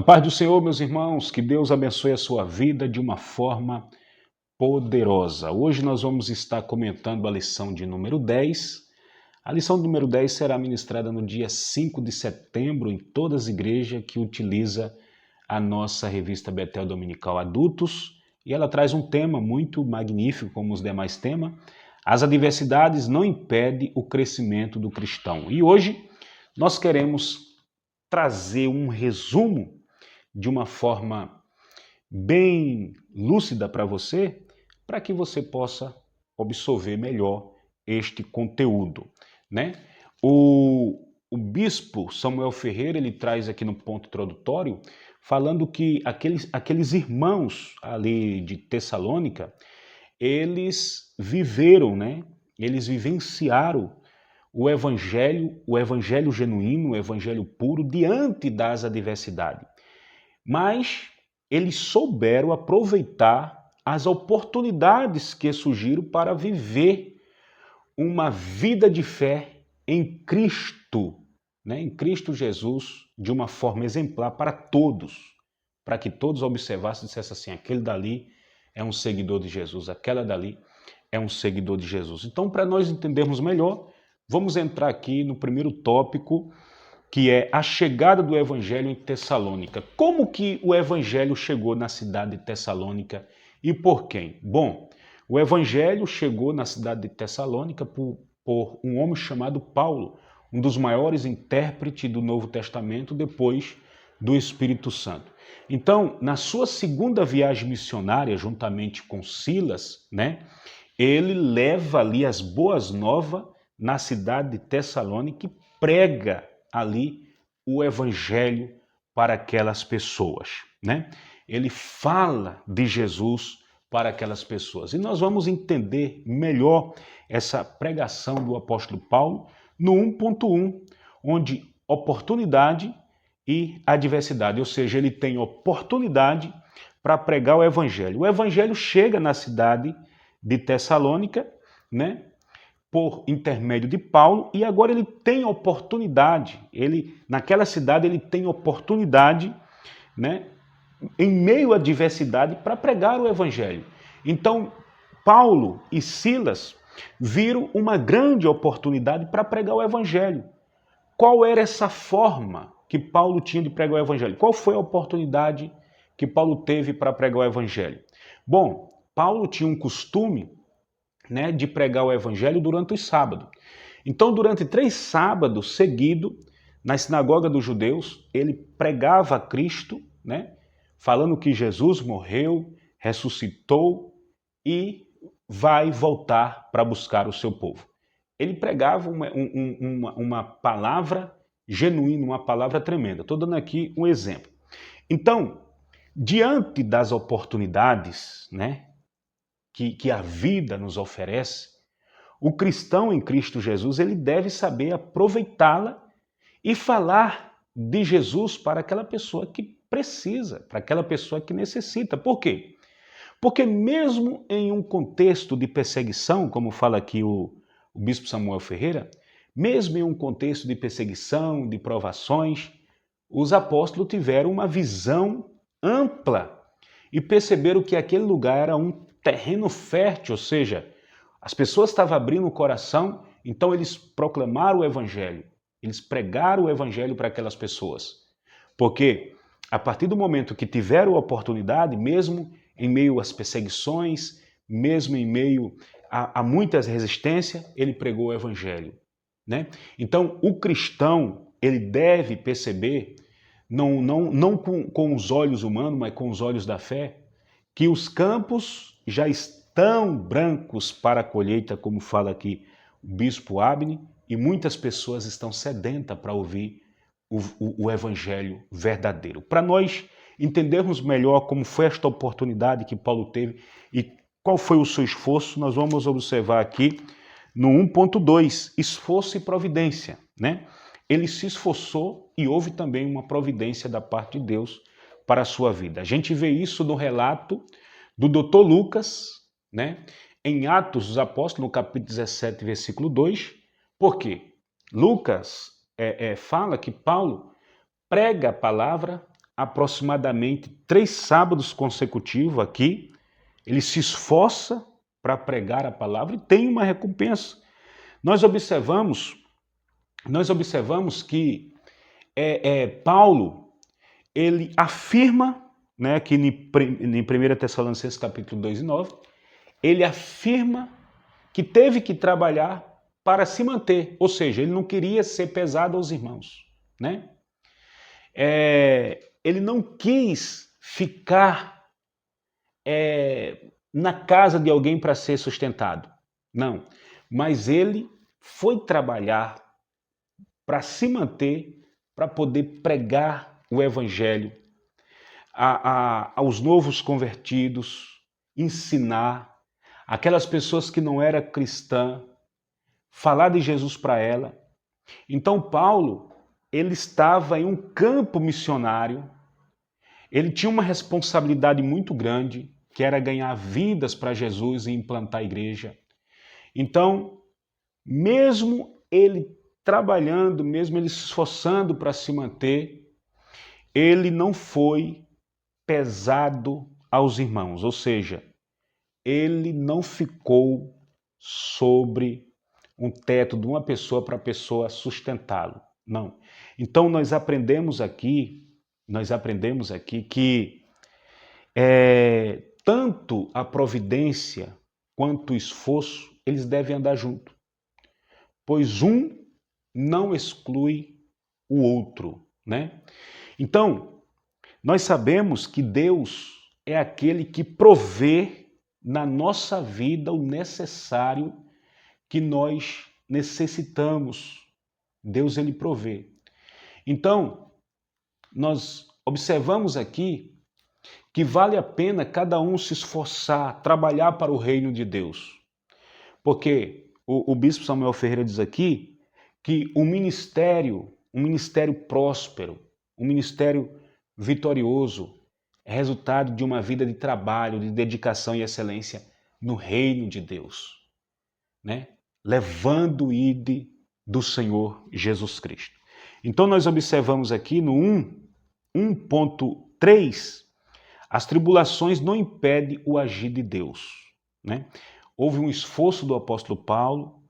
A paz do Senhor, meus irmãos, que Deus abençoe a sua vida de uma forma poderosa. Hoje nós vamos estar comentando a lição de número 10. A lição número 10 será ministrada no dia 5 de setembro em todas as igrejas que utiliza a nossa revista Betel Dominical Adultos. E ela traz um tema muito magnífico, como os demais temas. As adversidades não impedem o crescimento do cristão. E hoje nós queremos trazer um resumo de uma forma bem lúcida para você, para que você possa absorver melhor este conteúdo, né? O bispo Samuel Ferreira, ele traz aqui no ponto introdutório, falando que aqueles irmãos ali de Tessalônica, eles viveram, né? Eles vivenciaram o evangelho genuíno, o evangelho puro, diante das adversidades. Mas eles souberam aproveitar as oportunidades que surgiram para viver uma vida de fé em Cristo, né? Em Cristo Jesus, de uma forma exemplar para todos, para que todos observassem e dissessem assim, aquele dali é um seguidor de Jesus, aquela dali é um seguidor de Jesus. Então, para nós entendermos melhor, vamos entrar aqui no primeiro tópico, que é a chegada do evangelho em Tessalônica. Como que o evangelho chegou na cidade de Tessalônica e por quem? Bom, o evangelho chegou na cidade de Tessalônica por um homem chamado Paulo, um dos maiores intérpretes do Novo Testamento depois do Espírito Santo. Então, na sua segunda viagem missionária, juntamente com Silas, né, ele leva ali as boas novas na cidade de Tessalônica e prega ali o evangelho para aquelas pessoas, né? Ele fala de Jesus para aquelas pessoas. E nós vamos entender melhor essa pregação do apóstolo Paulo no 1.1, onde oportunidade e adversidade, ou seja, ele tem oportunidade para pregar o evangelho. O evangelho chega na cidade de Tessalônica, né? Por intermédio de Paulo, e agora ele tem oportunidade, naquela cidade ele tem oportunidade, né, em meio à diversidade, para pregar o evangelho. Então, Paulo e Silas viram uma grande oportunidade para pregar o evangelho. Qual era essa forma que Paulo tinha de pregar o evangelho? Qual foi a oportunidade que Paulo teve para pregar o evangelho? Bom, Paulo tinha um costume, né, de pregar o evangelho durante os sábados. Então, durante 3 sábados seguidos, na sinagoga dos judeus, ele pregava a Cristo, né, falando que Jesus morreu, ressuscitou e vai voltar para buscar o seu povo. Ele pregava uma palavra genuína, uma palavra tremenda. Estou dando aqui um exemplo. Então, diante das oportunidades, né, que a vida nos oferece, o cristão em Cristo Jesus, ele deve saber aproveitá-la e falar de Jesus para aquela pessoa que precisa, para aquela pessoa que necessita. Por quê? Porque mesmo em um contexto de perseguição, como fala aqui o bispo Samuel Ferreira, mesmo em um contexto de perseguição, de provações, os apóstolos tiveram uma visão ampla e perceberam que aquele lugar era um terreno fértil, ou seja, as pessoas estavam abrindo o coração, então eles proclamaram o evangelho, eles pregaram o evangelho para aquelas pessoas. Porque a partir do momento que tiveram a oportunidade, mesmo em meio às perseguições, mesmo em meio a muitas resistências, ele pregou o evangelho, né? Então, o cristão, ele deve perceber, não com os olhos humanos, mas com os olhos da fé, que os campos já estão brancos para a colheita, como fala aqui o bispo Abne, e muitas pessoas estão sedentas para ouvir o evangelho verdadeiro. Para nós entendermos melhor como foi esta oportunidade que Paulo teve e qual foi o seu esforço, nós vamos observar aqui no 1.2, esforço e providência, né? Ele se esforçou e houve também uma providência da parte de Deus para a sua vida. A gente vê isso no relato do Dr. Lucas, né, em Atos dos Apóstolos, no capítulo 17, versículo 2. Por quê? Lucas fala que Paulo prega a palavra aproximadamente 3 sábados consecutivos aqui, ele se esforça para pregar a palavra e tem uma recompensa. Nós observamos que Paulo, ele afirma, né, que em 1 Tessalonicenses capítulo 2 e 9, ele afirma que teve que trabalhar para se manter, ou seja, ele não queria ser pesado aos irmãos, né? Ele não quis ficar na casa de alguém para ser sustentado, não, mas ele foi trabalhar para se manter, para poder pregar o evangelho aos novos convertidos, ensinar aquelas pessoas que não eram cristãs, falar de Jesus para ela. Então Paulo, ele estava em um campo missionário, ele tinha uma responsabilidade muito grande, que era ganhar vidas para Jesus e implantar a igreja. Então, mesmo ele trabalhando, mesmo ele se esforçando para se manter, ele não foi pesado aos irmãos, ou seja, ele não ficou sobre um teto de uma pessoa para a pessoa sustentá-lo, não. Então nós aprendemos aqui que tanto a providência quanto o esforço, eles devem andar junto, pois um não exclui o outro, né? Então, nós sabemos que Deus é aquele que provê na nossa vida o necessário que nós necessitamos. Deus, ele provê. Então, nós observamos aqui que vale a pena cada um se esforçar, trabalhar para o reino de Deus. Porque o bispo Samuel Ferreira diz aqui que um ministério próspero, um ministério vitorioso, é resultado de uma vida de trabalho, de dedicação e excelência no reino de Deus, né? Levando o ide do Senhor Jesus Cristo. Então nós observamos aqui no 1.3, as tribulações não impedem o agir de Deus, né? Houve um esforço do apóstolo Paulo,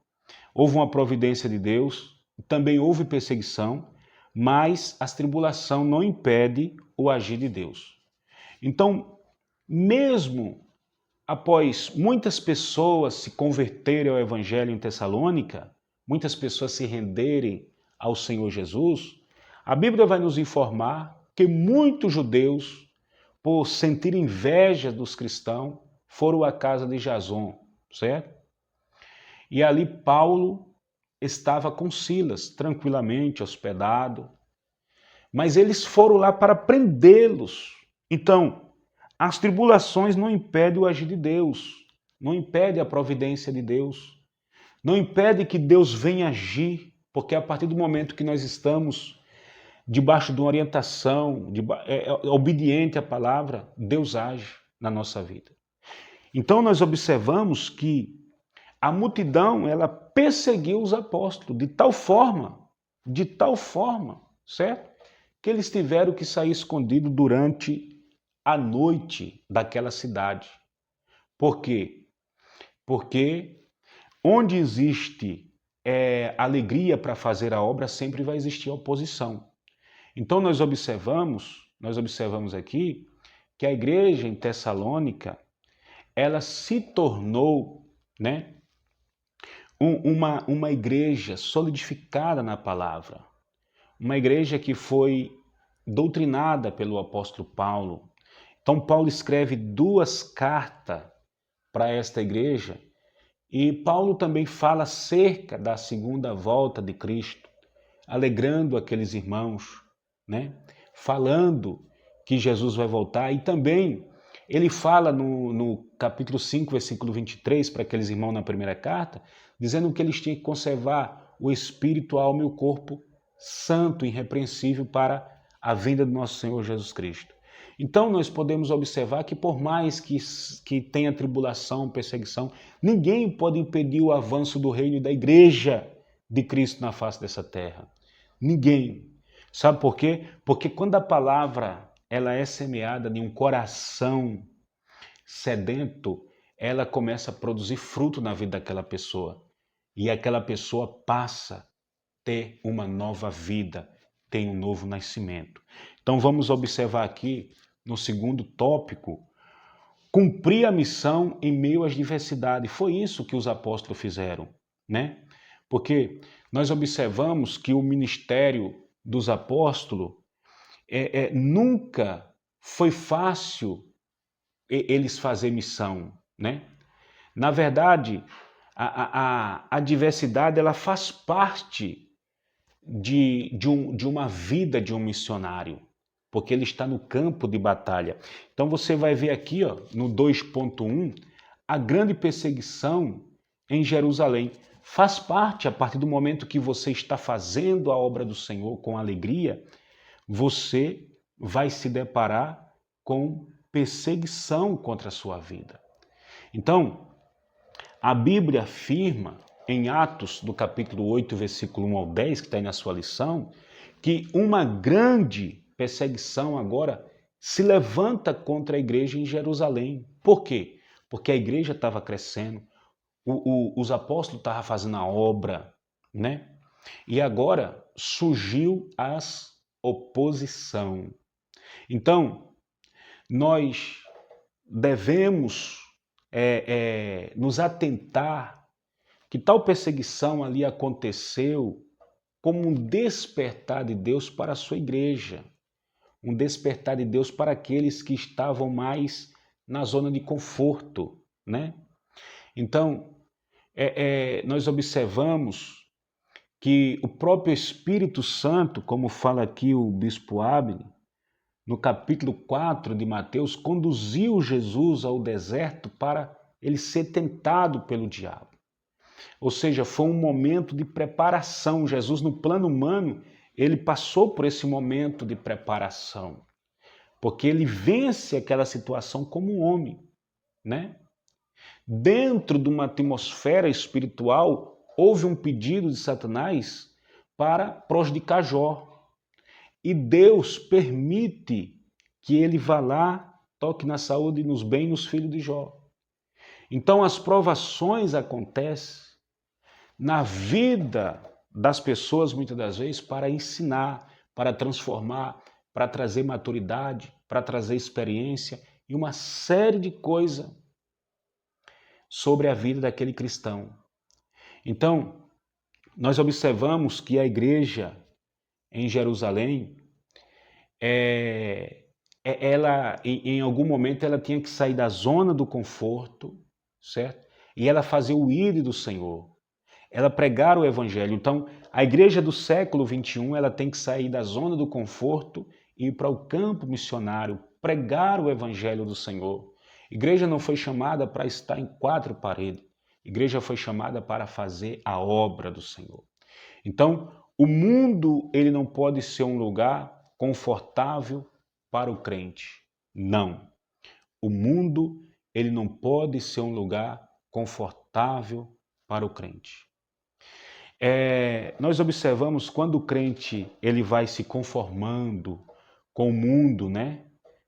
houve uma providência de Deus, também houve perseguição, mas as tribulações não impedem o agir de Deus. Então, mesmo após muitas pessoas se converterem ao Evangelho em Tessalônica, muitas pessoas se renderem ao Senhor Jesus, a Bíblia vai nos informar que muitos judeus, por sentir inveja dos cristãos, foram à casa de Jason, certo? E ali Paulo estava com Silas, tranquilamente hospedado, mas eles foram lá para prendê-los. Então, as tribulações não impedem o agir de Deus, não impedem a providência de Deus, não impede que Deus venha agir, porque a partir do momento que nós estamos debaixo de uma orientação, obediente à palavra, Deus age na nossa vida. Então nós observamos que a multidão, ela perseguiu os apóstolos de tal forma, certo? Que eles tiveram que sair escondidos durante a noite daquela cidade. Por quê? Porque onde existe alegria para fazer a obra, sempre vai existir oposição. Então nós observamos aqui que a igreja em Tessalônica, ela se tornou, né, uma igreja solidificada na palavra, uma igreja que foi doutrinada pelo apóstolo Paulo. Então Paulo escreve 2 cartas para esta igreja e Paulo também fala acerca da segunda volta de Cristo, alegrando aqueles irmãos, né? Falando que Jesus vai voltar, e também ele fala no capítulo 5, versículo 23, para aqueles irmãos na primeira carta, dizendo que eles tinham que conservar o espírito, a alma e o corpo santo, irrepreensível para a vinda do nosso Senhor Jesus Cristo. Então nós podemos observar que por mais que tenha tribulação, perseguição, ninguém pode impedir o avanço do reino e da igreja de Cristo na face dessa terra. Ninguém. Sabe por quê? Porque quando a palavra ela é semeada em um coração sedento, ela começa a produzir fruto na vida daquela pessoa. E aquela pessoa passa a ter uma nova vida, tem um novo nascimento. Então vamos observar aqui, no segundo tópico, cumprir a missão em meio às diversidades. Foi isso que os apóstolos fizeram, né? Porque nós observamos que o ministério dos apóstolos nunca foi fácil eles fazer missão, né? Na verdade, a diversidade ela faz parte de uma vida de um missionário, porque ele está no campo de batalha. Então você vai ver aqui, ó, no 2.1, a grande perseguição em Jerusalém. Faz parte, a partir do momento que você está fazendo a obra do Senhor com alegria, você vai se deparar com perseguição contra a sua vida. Então, a Bíblia afirma, em Atos, do capítulo 8, versículo 1 ao 10, que está aí na sua lição, que uma grande perseguição agora se levanta contra a igreja em Jerusalém. Por quê? Porque a igreja estava crescendo, os apóstolos estavam fazendo a obra, né? E agora surgiu as oposição. Então, nós devemos nos atentar que tal perseguição ali aconteceu como um despertar de Deus para a sua igreja, um despertar de Deus para aqueles que estavam mais na zona de conforto, né? Então, nós observamos que o próprio Espírito Santo, como fala aqui o bispo Abner, no capítulo 4 de Mateus, conduziu Jesus ao deserto para ele ser tentado pelo diabo. Ou seja, foi um momento de preparação. Jesus, no plano humano, ele passou por esse momento de preparação, porque ele vence aquela situação como um homem, né? Dentro de uma atmosfera espiritual, houve um pedido de Satanás para prejudicar Jó. E Deus permite que ele vá lá, toque na saúde e nos bens dos filhos de Jó. Então as provações acontecem na vida das pessoas, muitas das vezes, para ensinar, para transformar, para trazer maturidade, para trazer experiência e uma série de coisas sobre a vida daquele cristão. Então, nós observamos que a igreja em Jerusalém, ela, em algum momento, ela tinha que sair da zona do conforto, certo? E ela fazer o ir do Senhor. Ela pregar o evangelho. Então, a igreja do século XXI, ela tem que sair da zona do conforto e ir para o campo missionário, pregar o evangelho do Senhor. A igreja não foi chamada para estar em quatro paredes. A igreja foi chamada para fazer a obra do Senhor. Então, o mundo, ele não pode ser um lugar confortável para o crente. Não. O mundo, ele não pode ser um lugar confortável para o crente. Nós observamos quando o crente ele vai se conformando com o mundo, né?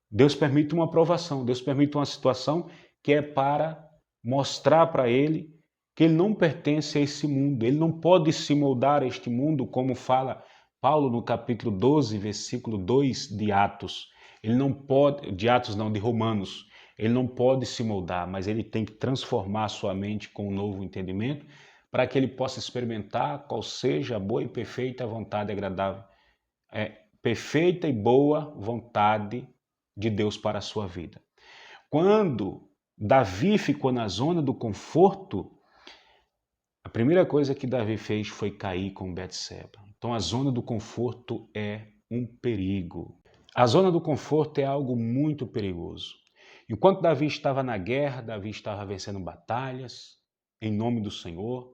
Deus permite uma provação, Deus permite uma situação que é para mostrar para ele que ele não pertence a esse mundo, ele não pode se moldar a este mundo, como fala Paulo no capítulo 12, versículo 2 de Atos. Ele não pode, de Atos não, de Romanos, ele não pode se moldar, mas ele tem que transformar sua mente com um novo entendimento, para que ele possa experimentar qual seja a boa e perfeita vontade agradável, perfeita e boa vontade de Deus para a sua vida. Quando Davi ficou na zona do conforto, a primeira coisa que Davi fez foi cair com Betseba. Então a zona do conforto é um perigo. A zona do conforto é algo muito perigoso. Enquanto Davi estava na guerra, Davi estava vencendo batalhas em nome do Senhor,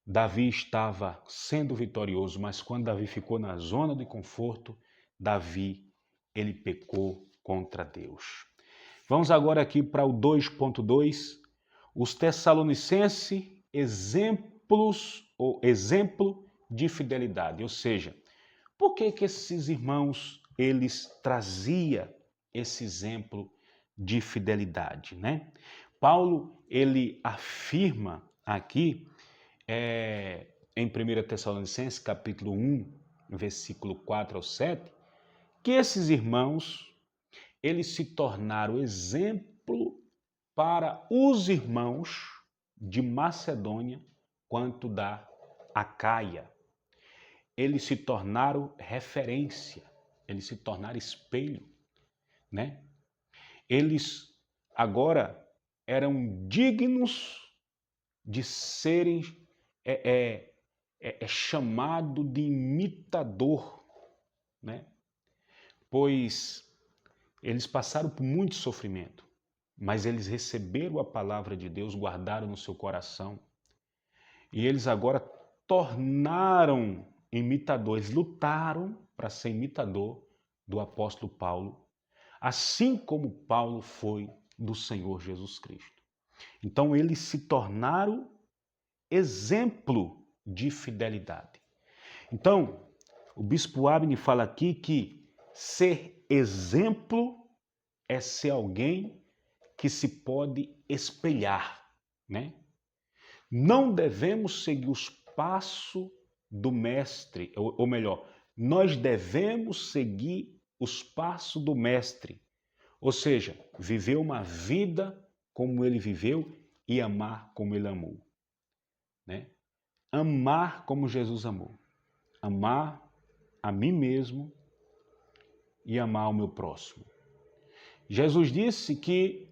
Davi estava sendo vitorioso, mas quando Davi ficou na zona de conforto, Davi, ele pecou contra Deus. Vamos agora aqui para o 2.2, os Tessalonicenses, exemplo de fidelidade, ou seja, por que esses irmãos, eles traziam esse exemplo de fidelidade, né? Paulo, ele afirma aqui, em 1 Tessalonicenses, capítulo 1, versículo 4 ao 7, que esses irmãos, eles se tornaram exemplo para os irmãos de Macedônia quanto da Acaia. Eles se tornaram referência, eles se tornaram espelho, né? Eles agora eram dignos de serem chamado de imitador, né? Pois eles passaram por muito sofrimento, mas eles receberam a palavra de Deus, guardaram no seu coração, e eles agora tornaram imitadores, lutaram para ser imitador do apóstolo Paulo, assim como Paulo foi do Senhor Jesus Cristo. Então eles se tornaram exemplo de fidelidade. Então, o bispo Abner fala aqui que ser exemplo é ser alguém que se pode espelhar, né? Não devemos seguir os passos do mestre, ou melhor, nós devemos seguir os passos do mestre, ou seja, viver uma vida como ele viveu e amar como ele amou, né? Amar como Jesus amou, amar a mim mesmo e amar o meu próximo. Jesus disse que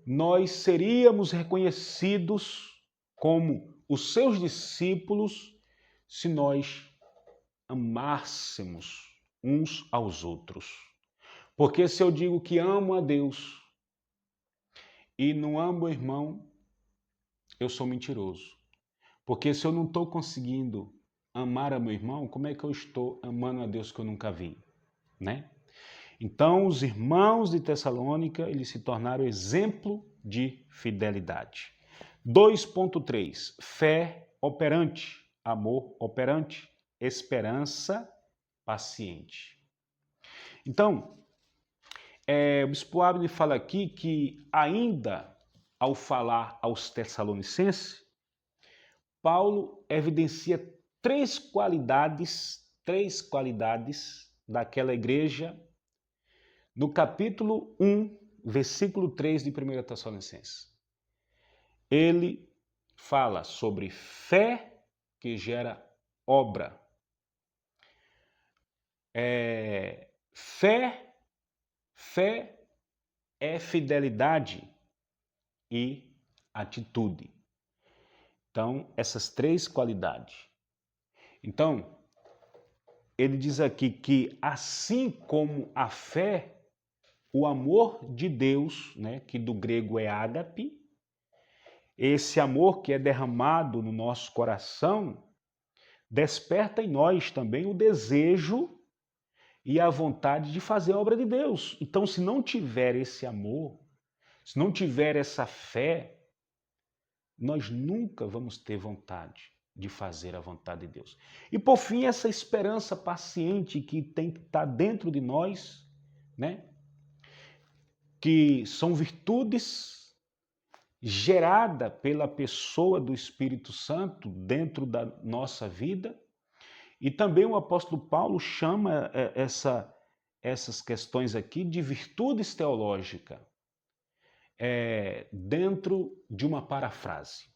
nós seríamos reconhecidos como os seus discípulos se nós amássemos uns aos outros. Porque se eu digo que amo a Deus e não amo o irmão, eu sou mentiroso. Porque se eu não estou conseguindo amar a meu irmão, como é que eu estou amando a Deus que eu nunca vi, né? Então, os irmãos de Tessalônica, eles se tornaram exemplo de fidelidade. 2.3, fé operante, amor operante, esperança paciente. Então, o bispo Abner fala aqui que ainda ao falar aos Tessalonicenses, Paulo evidencia três qualidades daquela igreja no capítulo 1, versículo 3 de 1 Tessalonicenses. Ele fala sobre fé que gera obra. Fé é fidelidade e atitude. Então, essas três qualidades. Então, ele diz aqui que assim como a fé, o amor de Deus, né, que do grego é ágape, esse amor que é derramado no nosso coração, desperta em nós também o desejo e a vontade de fazer a obra de Deus. Então, se não tiver esse amor, se não tiver essa fé, nós nunca vamos ter vontade de fazer a vontade de Deus. E por fim, essa esperança paciente que tem que estar dentro de nós, né? Que são virtudes geradas pela pessoa do Espírito Santo dentro da nossa vida. E também o apóstolo Paulo chama essas questões aqui de virtudes teológicas, dentro de uma parafrase.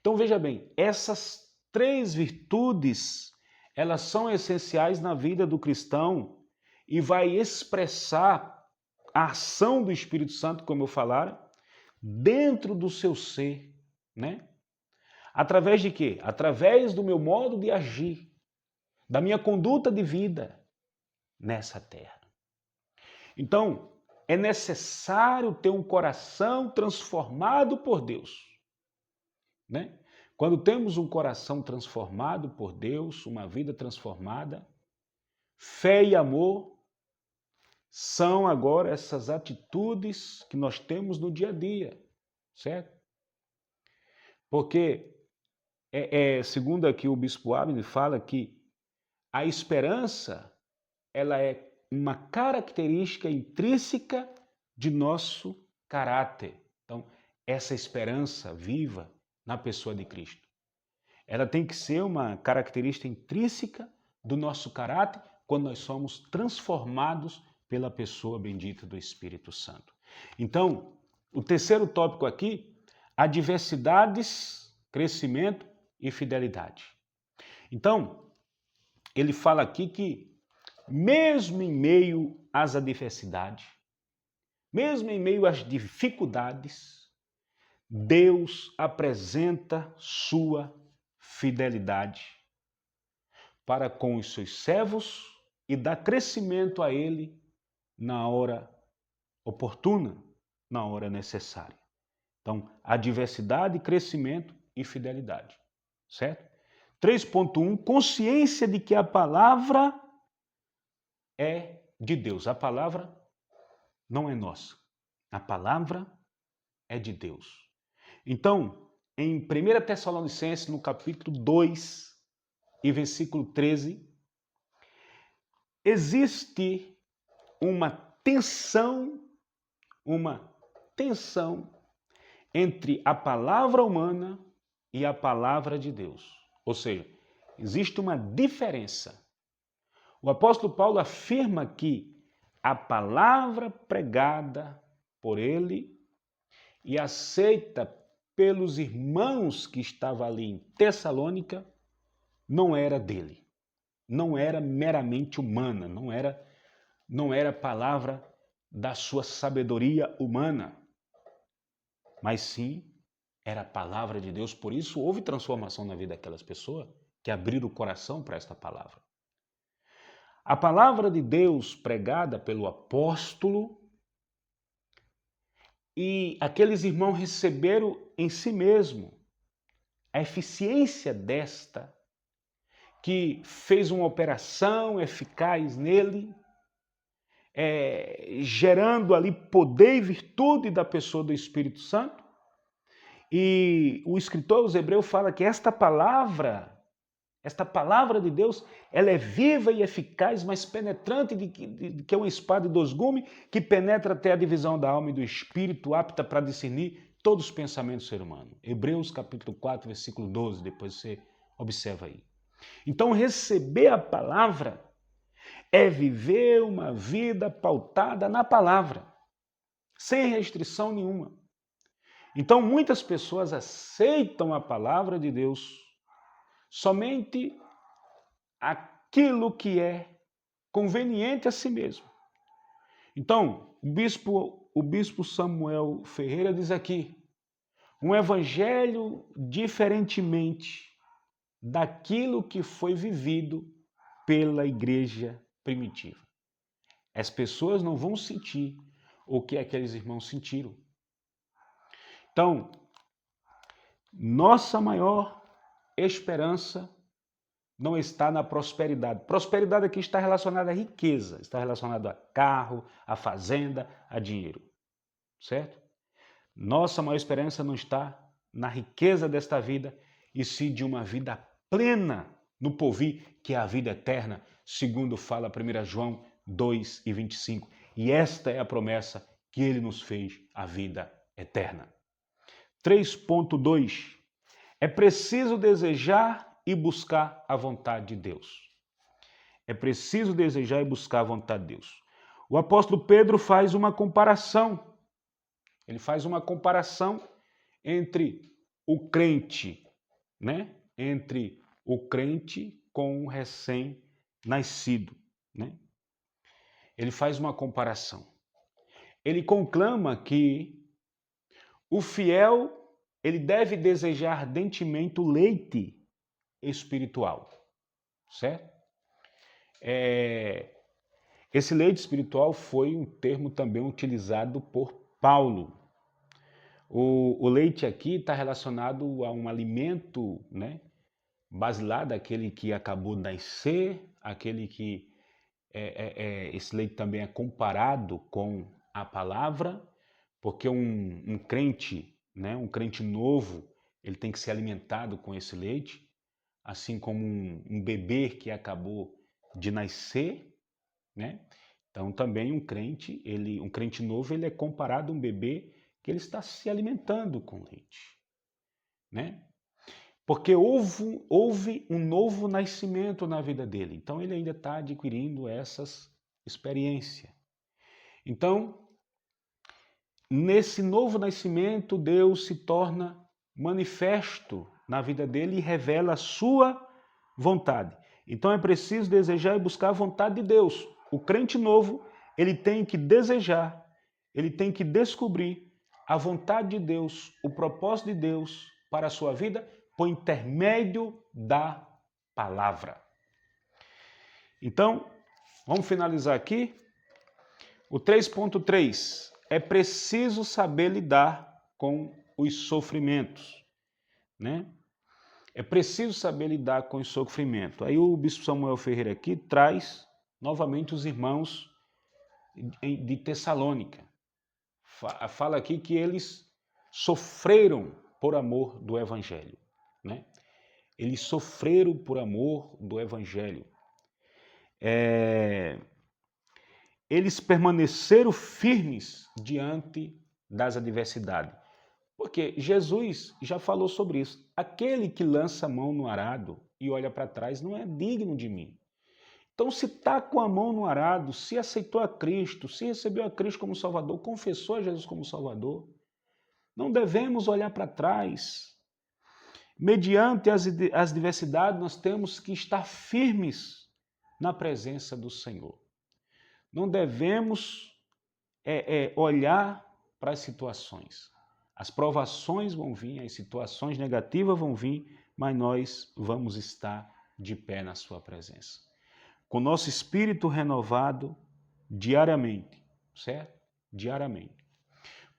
Então veja bem, essas três virtudes, elas são essenciais na vida do cristão e vai expressar a ação do Espírito Santo, como eu falara, dentro do seu ser, né? Através de quê? Através do meu modo de agir, da minha conduta de vida nessa terra. Então, é necessário ter um coração transformado por Deus, né? Quando temos um coração transformado por Deus, uma vida transformada, fé e amor são agora essas atitudes que nós temos no dia a dia, certo? Porque, segundo aqui o bispo Abner fala que a esperança, ela é uma característica intrínseca de nosso caráter. Então, essa esperança viva na pessoa de Cristo. Ela tem que ser uma característica intrínseca do nosso caráter quando nós somos transformados pela pessoa bendita do Espírito Santo. Então, o terceiro tópico aqui, adversidades, crescimento e fidelidade. Então, ele fala aqui que mesmo em meio às adversidades, mesmo em meio às dificuldades, Deus apresenta sua fidelidade para com os seus servos e dá crescimento a ele na hora oportuna, na hora necessária. Então, adversidade, crescimento e fidelidade, certo? 3.1, consciência de que a palavra é de Deus. A palavra não é nossa. A palavra é de Deus. Então, em 1 Tessalonicenses, no capítulo 2 e versículo 13, existe uma tensão entre a palavra humana e a palavra de Deus. Ou seja, existe uma diferença. O apóstolo Paulo afirma que a palavra pregada por ele e aceita pelos irmãos que estavam ali em Tessalônica não era dele. Não era meramente humana, não era palavra da sua sabedoria humana, mas sim era a palavra de Deus. Por isso houve transformação na vida daquelas pessoas que abriram o coração para esta palavra. A palavra de Deus pregada pelo apóstolo e aqueles irmãos receberam em si mesmo a eficiência desta, que fez uma operação eficaz nele, gerando ali poder e virtude da pessoa do Espírito Santo. E o escritor aos Hebreus fala que esta palavra de Deus, ela é viva e eficaz, mas penetrante de que é uma espada de dois gumes, que penetra até a divisão da alma e do espírito, apta para discernir todos os pensamentos do ser humano. Hebreus capítulo 4, versículo 12, depois você observa aí. Então, receber a palavra é viver uma vida pautada na palavra, sem restrição nenhuma. Então, muitas pessoas aceitam a palavra de Deus somente aquilo que é conveniente a si mesmo. Então, o bispo Samuel Ferreira diz aqui, um evangelho diferentemente daquilo que foi vivido pela igreja primitiva. As pessoas não vão sentir o que aqueles irmãos sentiram. Então, nossa maior esperança não está na prosperidade. Prosperidade aqui está relacionada à riqueza, está relacionada a carro, a fazenda, a dinheiro, certo? Nossa maior esperança não está na riqueza desta vida, e sim de uma vida plena no porvir, que é a vida eterna, segundo fala 1 João 2 e 25. E esta é a promessa que ele nos fez, a vida eterna. 3.2. É preciso desejar e buscar a vontade de Deus. É preciso desejar e buscar a vontade de Deus. O apóstolo Pedro faz uma comparação. Ele faz uma comparação entre o crente, né? Entre o crente com o recém-nascido, né? Ele faz uma comparação. Ele conclama que o fiel, ele deve desejar ardentemente o leite espiritual, certo? Esse leite espiritual foi um termo também utilizado por Paulo. O leite aqui está relacionado a um alimento, né, basilar daquele que acabou de nascer, aquele que esse leite também é comparado com a palavra, porque um crente, né, um crente novo, ele tem que ser alimentado com esse leite, assim como um bebê que acabou de nascer, né? Então também um crente novo, ele é comparado a um bebê que ele está se alimentando com leite, né? Porque houve um novo nascimento na vida dele. Então ele ainda está adquirindo essas experiências. Então, nesse novo nascimento, Deus se torna manifesto na vida dele e revela a sua vontade. Então é preciso desejar e buscar a vontade de Deus. O crente novo, ele tem que desejar, ele tem que descobrir a vontade de Deus, o propósito de Deus para a sua vida por intermédio da palavra. Então, vamos finalizar aqui. O 3.3, é preciso saber lidar com os sofrimentos, né? É preciso saber lidar com os sofrimentos. Aí o bispo Samuel Ferreira aqui traz novamente os irmãos de Tessalônica. Fala aqui que eles sofreram por amor do evangelho, né? Eles sofreram por amor do evangelho. Eles permaneceram firmes diante das adversidades. Porque Jesus já falou sobre isso. Aquele que lança a mão no arado e olha para trás não é digno de mim. Então, se está com a mão no arado, se aceitou a Cristo, se recebeu a Cristo como Salvador, confessou a Jesus como Salvador, não devemos olhar para trás. Mediante as adversidades, nós temos que estar firmes na presença do Senhor. Não devemos olhar para as situações. As provações vão vir, as situações negativas vão vir, mas nós vamos estar de pé na sua presença. Com nosso espírito renovado diariamente, certo? Diariamente.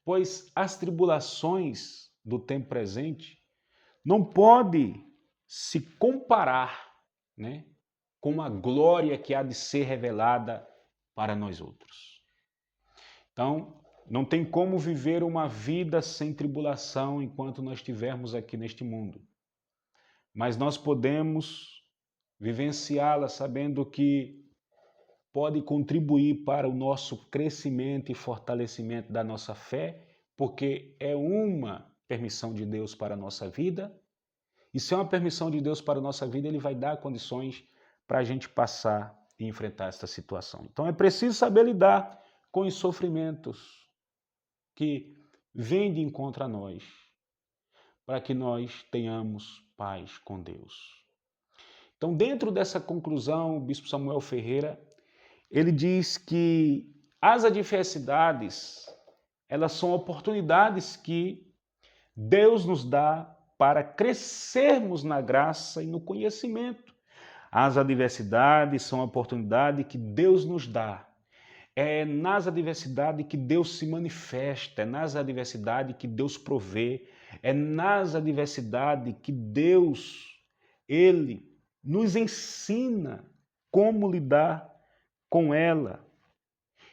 Pois as tribulações do tempo presente não podem se comparar, né, com a glória que há de ser revelada para nós outros. Então, não tem como viver uma vida sem tribulação enquanto nós estivermos aqui neste mundo. Mas nós podemos vivenciá-la sabendo que pode contribuir para o nosso crescimento e fortalecimento da nossa fé, porque é uma permissão de Deus para a nossa vida. E se é uma permissão de Deus para a nossa vida, Ele vai dar condições para a gente passar e enfrentar essa situação. Então é preciso saber lidar com os sofrimentos que vêm de encontro a nós, para que nós tenhamos paz com Deus. Então, dentro dessa conclusão, o bispo Samuel Ferreira, ele diz que as adversidades, elas são oportunidades que Deus nos dá para crescermos na graça e no conhecimento. As adversidades são oportunidades que Deus nos dá. É nas adversidades que Deus se manifesta, é nas adversidades que Deus provê, é nas adversidades que Deus, Ele nos ensina como lidar com ela.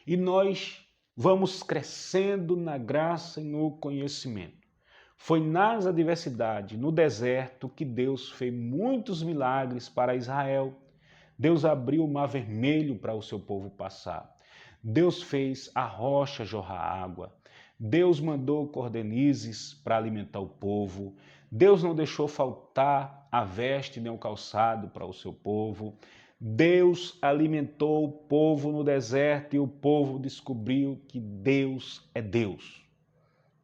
E nós vamos crescendo na graça e no conhecimento. Foi nas adversidades, no deserto, que Deus fez muitos milagres para Israel. Deus abriu o mar vermelho para o seu povo passar. Deus fez a rocha jorrar água. Deus mandou cordonizes para alimentar o povo. Deus não deixou faltar a veste nem o calçado para o seu povo. Deus alimentou o povo no deserto e o povo descobriu que Deus é Deus,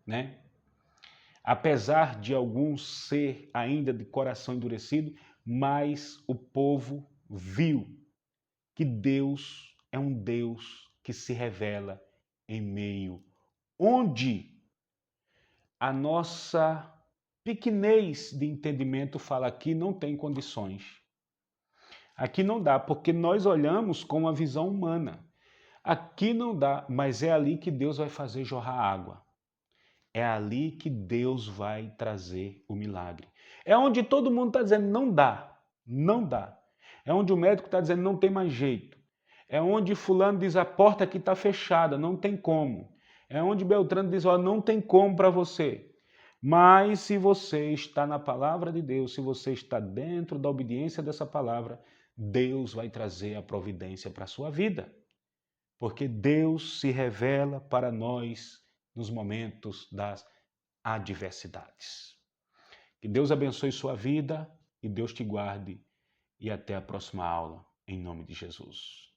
né? Apesar de alguns ser ainda de coração endurecido, mas o povo viu que Deus é um Deus que se revela em meio, onde a nossa pequenez de entendimento fala aqui não tem condições. Aqui não dá, porque nós olhamos com a visão humana. Aqui não dá, mas é ali que Deus vai fazer jorrar água. É ali que Deus vai trazer o milagre. É onde todo mundo está dizendo não dá, não dá. É onde o médico está dizendo não tem mais jeito. É onde fulano diz a porta aqui está fechada, não tem como. É onde Beltrano diz, ó, não tem como para você. Mas se você está na palavra de Deus, se você está dentro da obediência dessa palavra, Deus vai trazer a providência para a sua vida. porque Deus se revela para nós nos momentos das adversidades. Que Deus abençoe sua vida e Deus te guarde. E até a próxima aula, em nome de Jesus.